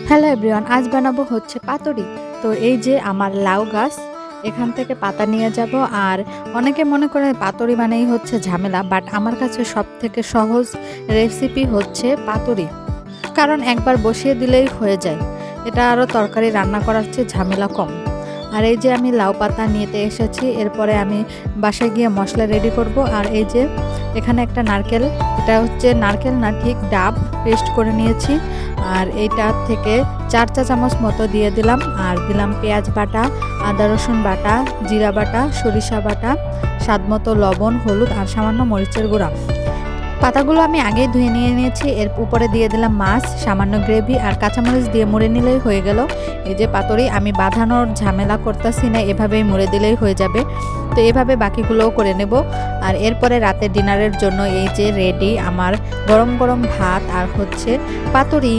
Hello everyone, আজ বানাবো হচ্ছে পাতুরি। তো এই যে আমার লাউ গাছ, এখান থেকে পাতা নিয়ে যাব। আর অনেকে মনে করে পাতুরি মানেই হচ্ছে ঝামেলা, বাট আমার কাছে সব থেকে সহজ রেসিপি হচ্ছে পাতুরি। কারণ একবার বসিয়ে দিলেই হয়ে যায়, এটা আরও তরকারি রান্না করার চেয়ে ঝামেলা কম। আর এই যে আমি লাউ পাতা নিতে এসেছি, এরপরে আমি বাসায় গিয়ে মশলা রেডি করব। আর এই যে এখানে একটা নারকেল, এটা হচ্ছে নারকেল না ঠিক ডাব পেস্ট করে নিয়েছি। আর এইটা থেকে 4 চা চামচ মতো দিয়ে দিলাম। আর দিলাম পেঁয়াজ বাটা, আদা রসুন বাটা, জিরা বাটা, সরিষা বাটা, স্বাদ মতো লবণ, হলুদ আর সামান্য মরিচের গুঁড়া। পাতাগুলো আমি আগেই ধুয়ে নিয়ে নিয়েছি। এর উপরে দিয়ে দিলাম মাছ, সামান্য গ্রেভি আর কাঁচামরিচ দিয়ে মুড়ে নিলেই হয়ে গেল এই যে পাতুরি। আমি বাঁধানোর ঝামেলা করতেছি না, এভাবেই মুড়ে দিলেই হয়ে যাবে। তো এভাবে বাকিগুলোও করে নেব। আর এরপরে রাতের ডিনারের জন্য এই যে রেডি আমার গরম গরম ভাত আর হচ্ছে পাতুরি।